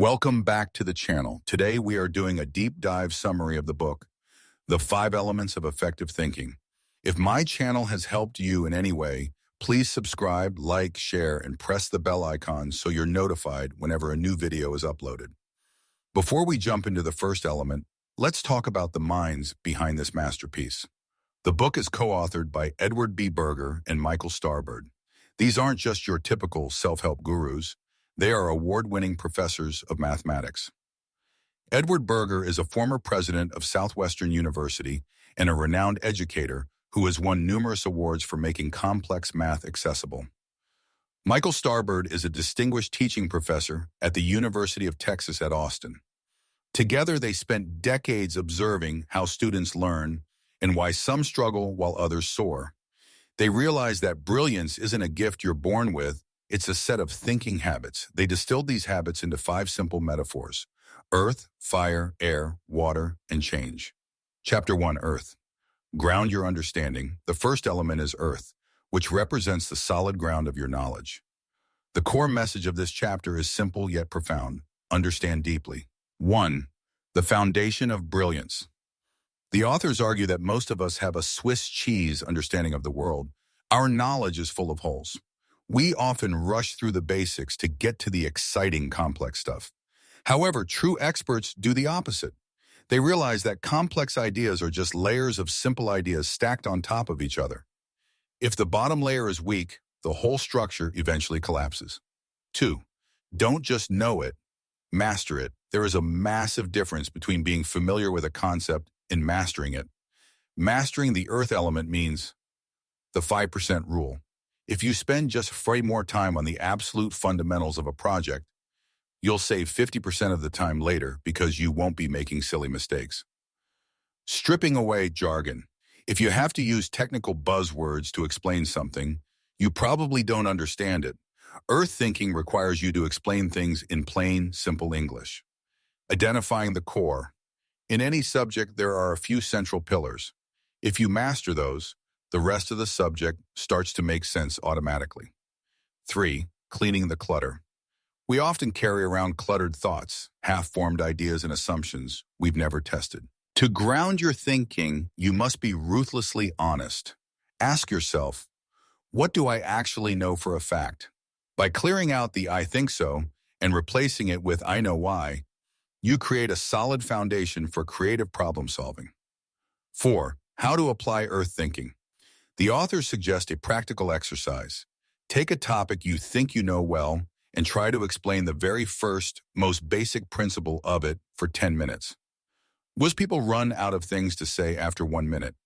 Welcome back to the channel. Today we are doing a deep dive summary of the book, The 5 Elements of Effective Thinking. If my channel has helped you in any way, please subscribe, like, share, and press the bell icon so you're notified whenever a new video is uploaded. Before we jump into the first element, let's talk about the minds behind this masterpiece. The book is co-authored by Edward B. Berger and Michael Starbird. These aren't just your typical self-help gurus. They are award-winning professors of mathematics. Edward Berger is a former president of Southwestern University and a renowned educator who has won numerous awards for making complex math accessible. Michael Starbird is a distinguished teaching professor at the University of Texas at Austin. Together, they spent decades observing how students learn and why some struggle while others soar. They realize that brilliance isn't a gift you're born with. It's a set of thinking habits. They distilled these habits into 5 simple metaphors: earth, fire, air, water, and change. Chapter 1, Earth. Ground your understanding. The first element is earth, which represents the solid ground of your knowledge. The core message of this chapter is simple yet profound. Understand deeply. 1. The foundation of brilliance. The authors argue that most of us have a Swiss cheese understanding of the world. Our knowledge is full of holes. We often rush through the basics to get to the exciting, complex stuff. However, true experts do the opposite. They realize that complex ideas are just layers of simple ideas stacked on top of each other. If the bottom layer is weak, the whole structure eventually collapses. 2. Don't just know it, master it. There is a massive difference between being familiar with a concept and mastering it. Mastering the earth element means the 5% rule. If you spend just more time on the absolute fundamentals of a project, you'll save 50% of the time later because you won't be making silly mistakes. Stripping away jargon. If you have to use technical buzzwords to explain something, you probably don't understand it. Earth thinking requires you to explain things in plain, simple English. Identifying the core. In any subject, there are a few central pillars. If you master those, the rest of the subject starts to make sense automatically. 3. Cleaning the clutter. We often carry around cluttered thoughts, half-formed ideas and assumptions we've never tested. To ground your thinking, you must be ruthlessly honest. Ask yourself, what do I actually know for a fact? By clearing out the I think so and replacing it with I know why, you create a solid foundation for creative problem solving. 4. How to apply earth thinking. The authors suggest a practical exercise. Take a topic you think you know well and try to explain the very first, most basic principle of it for 10 minutes. Most people run out of things to say after 1 minute.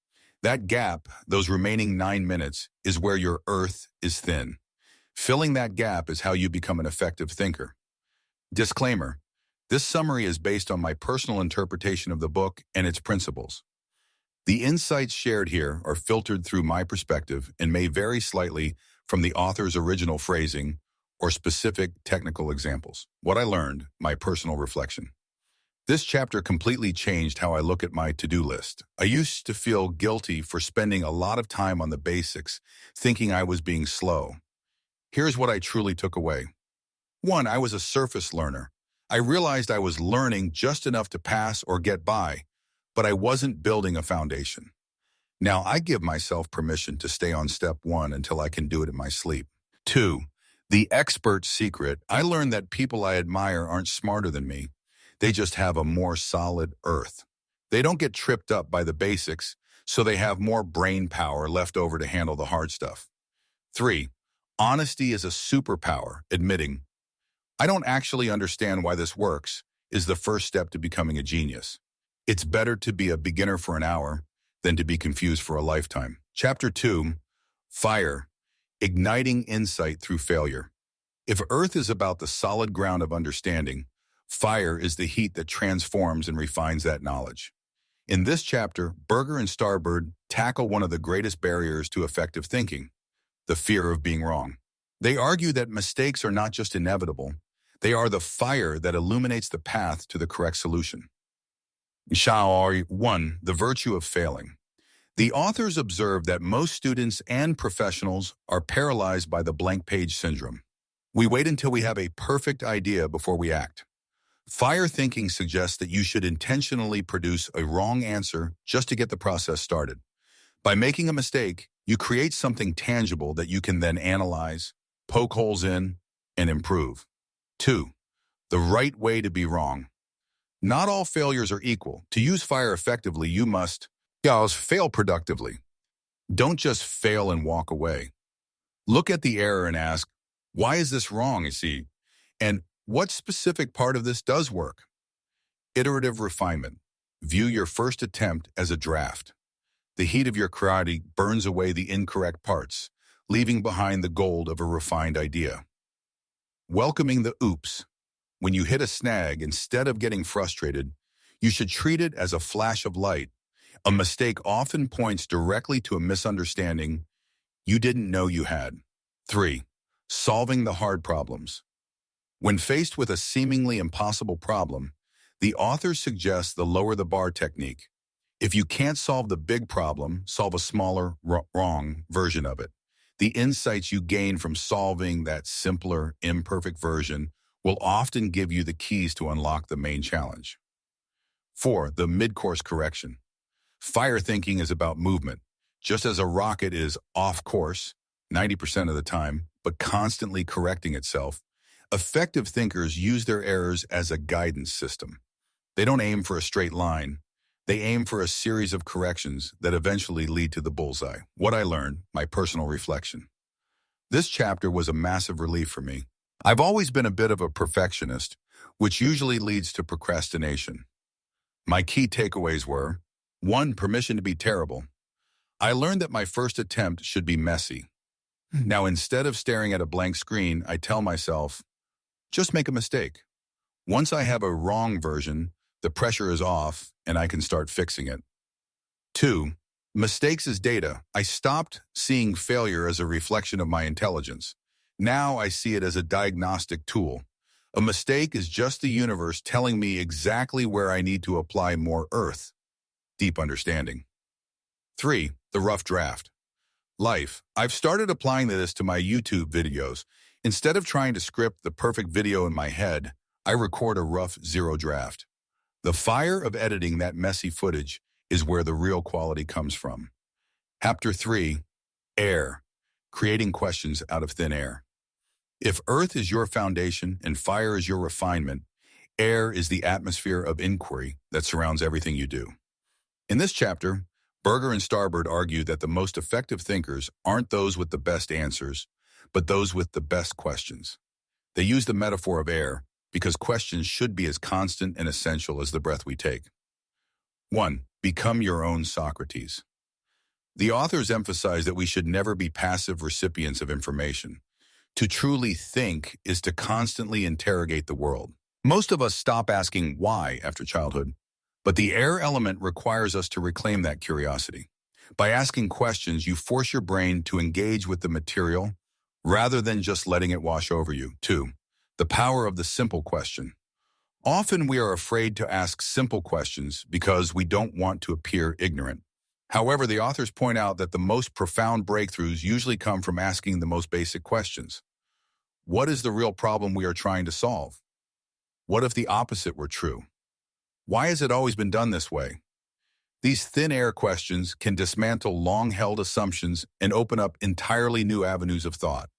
That gap, those remaining 9 minutes, is where your earth is thin. Filling that gap is how you become an effective thinker. Disclaimer: this summary is based on my personal interpretation of the book and its principles. The insights shared here are filtered through my perspective and may vary slightly from the author's original phrasing or specific technical examples. What I learned, my personal reflection. This chapter completely changed how I look at my to-do list. I used to feel guilty for spending a lot of time on the basics, thinking I was being slow. Here's what I truly took away. 1. I was a surface learner. I realized I was learning just enough to pass or get by, but I wasn't building a foundation. Now I give myself permission to stay on step 1 until I can do it in my sleep. 2. The expert secret. I learned that people I admire aren't smarter than me. They just have a more solid earth. They don't get tripped up by the basics, so they have more brain power left over to handle the hard stuff. 3. Honesty is a superpower. Admitting, I don't actually understand why this works, is the first step to becoming a genius. It's better to be a beginner for an hour than to be confused for a lifetime. Chapter 2, Fire. Igniting insight through failure. If earth is about the solid ground of understanding, fire is the heat that transforms and refines that knowledge. In this chapter, Berger and Starbird tackle one of the greatest barriers to effective thinking, the fear of being wrong. They argue that mistakes are not just inevitable, they are the fire that illuminates the path to the correct solution. 1. The virtue of failing. The authors observe that most students and professionals are paralyzed by the blank page syndrome. We wait until we have a perfect idea before we act. Fire thinking suggests that you should intentionally produce a wrong answer just to get the process started. By making a mistake, you create something tangible that you can then analyze, poke holes in, and improve. 2. The right way to be wrong. Not all failures are equal. To use fire effectively, you must fail productively. Don't just fail and walk away. Look at the error and ask, why is this wrong, you see? And what specific part of this does work? Iterative refinement. View your first attempt as a draft. The heat of your karate burns away the incorrect parts, leaving behind the gold of a refined idea. Welcoming the oops. When you hit a snag, instead of getting frustrated, you should treat it as a flash of light. A mistake often points directly to a misunderstanding you didn't know you had. 3. Solving the hard problems. When faced with a seemingly impossible problem, the author suggests the lower the bar technique. If you can't solve the big problem, solve a smaller, wrong version of it. The insights you gain from solving that simpler, imperfect version will often give you the keys to unlock the main challenge. 4. The mid-course correction. Fire thinking is about movement. Just as a rocket is off course 90% of the time, but constantly correcting itself, effective thinkers use their errors as a guidance system. They don't aim for a straight line. They aim for a series of corrections that eventually lead to the bullseye. What I learned, my personal reflection. This chapter was a massive relief for me. I've always been a bit of a perfectionist, which usually leads to procrastination. My key takeaways were: 1. Permission to be terrible. I learned that my first attempt should be messy. Now, instead of staring at a blank screen, I tell myself, just make a mistake. Once I have a wrong version, the pressure is off and I can start fixing it. 2. Mistakes as data. I stopped seeing failure as a reflection of my intelligence. Now I see it as a diagnostic tool. A mistake is just the universe telling me exactly where I need to apply more earth. Deep understanding. 3. The rough draft. Life. I've started applying this to my YouTube videos. Instead of trying to script the perfect video in my head, I record a rough zero draft. The fire of editing that messy footage is where the real quality comes from. Chapter 3. Air. Creating questions out of thin air. If earth is your foundation and fire is your refinement, air is the atmosphere of inquiry that surrounds everything you do. In this chapter, Berger and Starbird argue that the most effective thinkers aren't those with the best answers, but those with the best questions. They use the metaphor of air because questions should be as constant and essential as the breath we take. 1. Become your own Socrates. The authors emphasize that we should never be passive recipients of information. To truly think is to constantly interrogate the world. Most of us stop asking why after childhood, but the air element requires us to reclaim that curiosity. By asking questions, you force your brain to engage with the material rather than just letting it wash over you. 2. The power of the simple question. Often we are afraid to ask simple questions because we don't want to appear ignorant. However, the authors point out that the most profound breakthroughs usually come from asking the most basic questions. What is the real problem we are trying to solve? What if the opposite were true? Why has it always been done this way? These thin air questions can dismantle long-held assumptions and open up entirely new avenues of thought.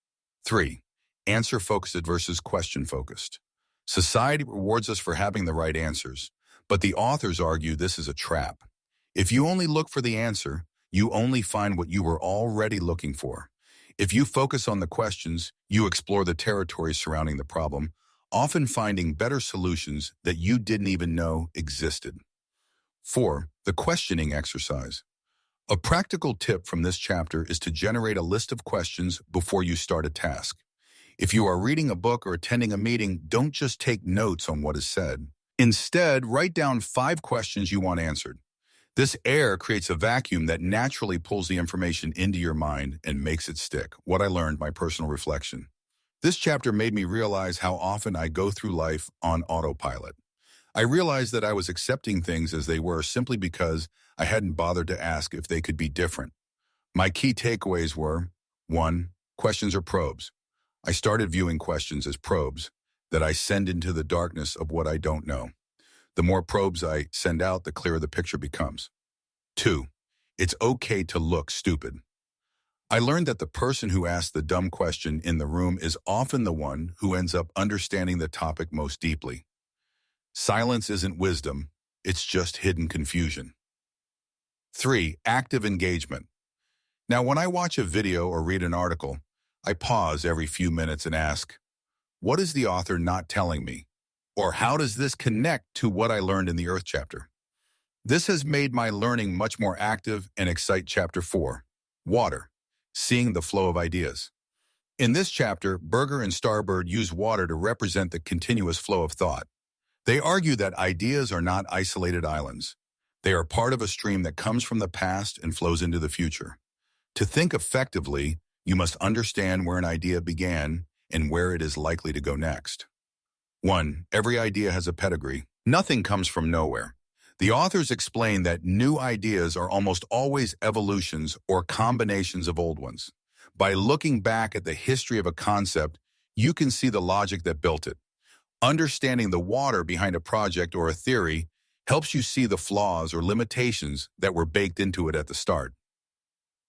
3. Answer-focused versus question-focused. Society rewards us for having the right answers, but the authors argue this is a trap. If you only look for the answer, you only find what you were already looking for. If you focus on the questions, you explore the territory surrounding the problem, often finding better solutions that you didn't even know existed. 4. The questioning exercise. A practical tip from this chapter is to generate a list of questions before you start a task. If you are reading a book or attending a meeting, don't just take notes on what is said. Instead, write down 5 questions you want answered. This air creates a vacuum that naturally pulls the information into your mind and makes it stick. What I learned, my personal reflection. This chapter made me realize how often I go through life on autopilot. I realized that I was accepting things as they were simply because I hadn't bothered to ask if they could be different. My key takeaways were: 1. Questions are probes. I started viewing questions as probes. that I send into the darkness of what I don't know. The more probes I send out, the clearer the picture becomes. 2. It's okay to look stupid. I learned that the person who asks the dumb question in the room is often the one who ends up understanding the topic most deeply. Silence isn't wisdom, it's just hidden confusion. 3. Active engagement. Now, when I watch a video or read an article, I pause every few minutes and ask, what is the author not telling me? Or how does this connect to what I learned in the Earth chapter? This has made my learning much more active and excite Chapter 4, Water, Seeing the Flow of Ideas. In this chapter, Berger and Starbird use water to represent the continuous flow of thought. They argue that ideas are not isolated islands. They are part of a stream that comes from the past and flows into the future. To think effectively, you must understand where an idea began and where it is likely to go next. 1. Every idea has a pedigree. Nothing comes from nowhere. The authors explain that new ideas are almost always evolutions or combinations of old ones. By looking back at the history of a concept, you can see the logic that built it. Understanding the water behind a project or a theory helps you see the flaws or limitations that were baked into it at the start.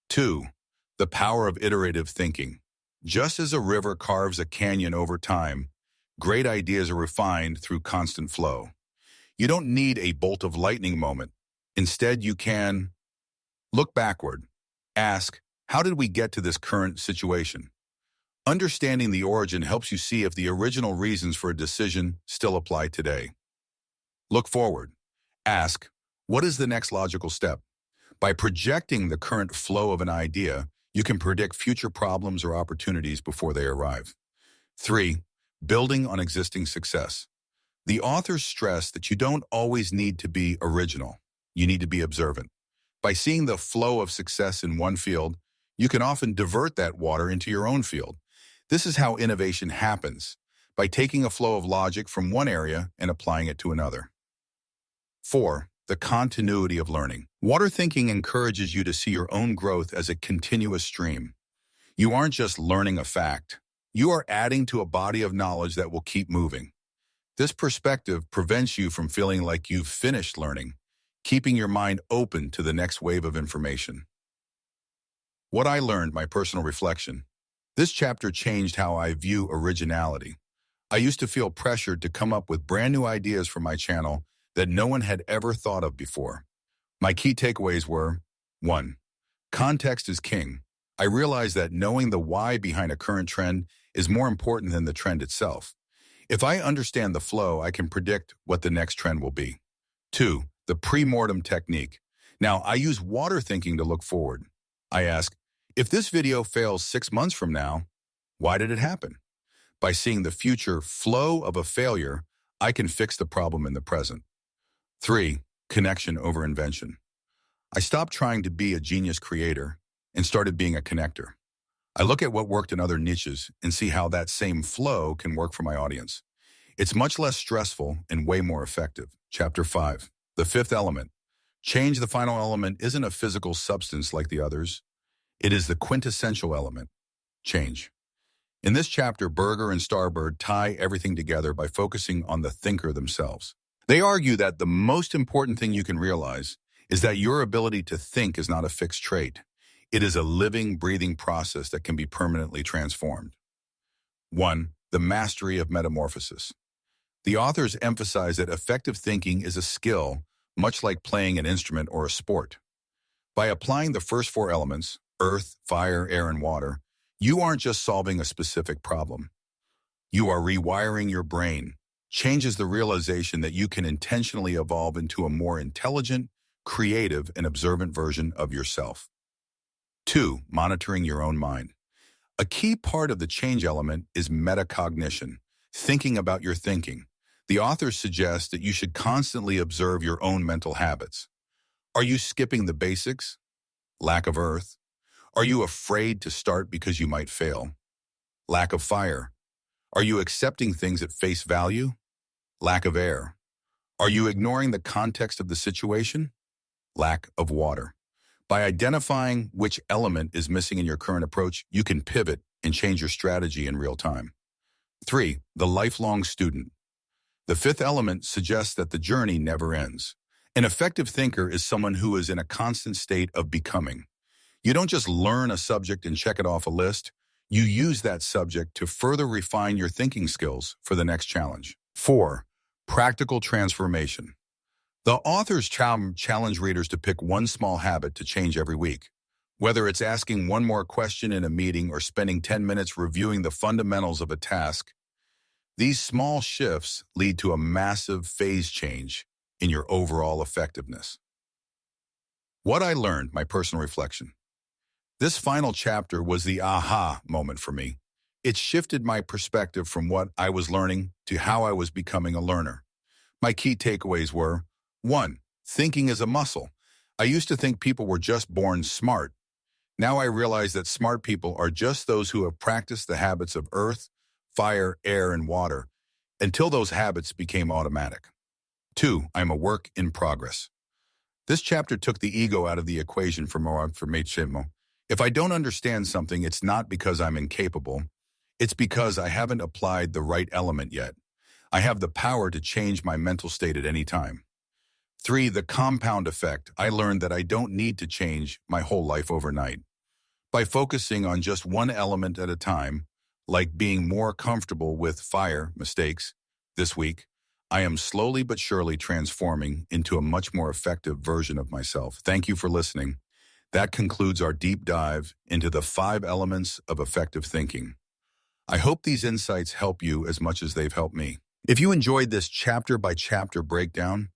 2. The power of iterative thinking. Just as a river carves a canyon over time, great ideas are refined through constant flow. You don't need a bolt of lightning moment. Instead, you can look backward. Ask, how did we get to this current situation? Understanding the origin helps you see if the original reasons for a decision still apply today. Look forward. Ask, what is the next logical step? By projecting the current flow of an idea, you can predict future problems or opportunities before they arrive. 3. Building on existing success. The authors stress that you don't always need to be original. You need to be observant. By seeing the flow of success in one field, you can often divert that water into your own field. This is how innovation happens, by taking a flow of logic from one area and applying it to another. 4. The continuity of learning. Water thinking encourages you to see your own growth as a continuous stream. You aren't just learning a fact. You are adding to a body of knowledge that will keep moving. This perspective prevents you from feeling like you've finished learning, keeping your mind open to the next wave of information. What I learned, my personal reflection. This chapter changed how I view originality. I used to feel pressured to come up with brand new ideas for my channel that no one had ever thought of before. My key takeaways were: 1. Context is king. I realized that knowing the why behind a current trend is more important than the trend itself. If I understand the flow, I can predict what the next trend will be. 2. The pre-mortem technique. Now, I use water thinking to look forward. I ask, if this video fails 6 months from now, why did it happen? By seeing the future flow of a failure, I can fix the problem in the present. 3. Connection over invention. I stopped trying to be a genius creator and started being a connector. I look at what worked in other niches and see how that same flow can work for my audience. It's much less stressful and way more effective. Chapter 5. The fifth element. Change. The final element isn't a physical substance like the others. It is the quintessential element, change. In this chapter, Berger and Starbird tie everything together by focusing on the thinker themselves. They argue that the most important thing you can realize is that your ability to think is not a fixed trait. It is a living, breathing process that can be permanently transformed. 1. The mastery of metamorphosis. The authors emphasize that effective thinking is a skill, much like playing an instrument or a sport. By applying the first 4 elements, earth, fire, air, and water, you aren't just solving a specific problem. You are rewiring your brain. Change is the realization that you can intentionally evolve into a more intelligent, creative, and observant version of yourself. 2. Monitoring your own mind. A key part of the change element is metacognition, thinking about your thinking. The authors suggest that you should constantly observe your own mental habits. Are you skipping the basics? Lack of earth. Are you afraid to start because you might fail? Lack of fire. Are you accepting things at face value? Lack of air. Are you ignoring the context of the situation? Lack of water. By identifying which element is missing in your current approach, you can pivot and change your strategy in real time. 3. The lifelong student. The fifth element suggests that the journey never ends. An effective thinker is someone who is in a constant state of becoming. You don't just learn a subject and check it off a list. You use that subject to further refine your thinking skills for the next challenge. 4. Practical transformation. The authors challenge readers to pick one small habit to change every week. Whether it's asking one more question in a meeting or spending 10 minutes reviewing the fundamentals of a task, these small shifts lead to a massive phase change in your overall effectiveness. What I learned, my personal reflection. This final chapter was the aha moment for me. It shifted my perspective from what I was learning to how I was becoming a learner. My key takeaways were: 1. Thinking is a muscle. I used to think people were just born smart. Now I realize that smart people are just those who have practiced the habits of earth, fire, air, and water until those habits became automatic. 2. I'm a work in progress. This chapter took the ego out of the equation for me. If I don't understand something, it's not because I'm incapable. It's because I haven't applied the right element yet. I have the power to change my mental state at any time. 3. The compound effect. I learned that I don't need to change my whole life overnight. By focusing on just one element at a time, like being more comfortable with fire mistakes this week, I am slowly but surely transforming into a much more effective version of myself. Thank you for listening. That concludes our deep dive into the 5 elements of effective thinking. I hope these insights help you as much as they've helped me. If you enjoyed this chapter-by-chapter breakdown,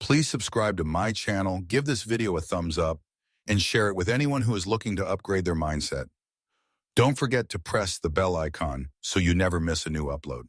please subscribe to my channel, give this video a thumbs up, and share it with anyone who is looking to upgrade their mindset. Don't forget to press the bell icon so you never miss a new upload.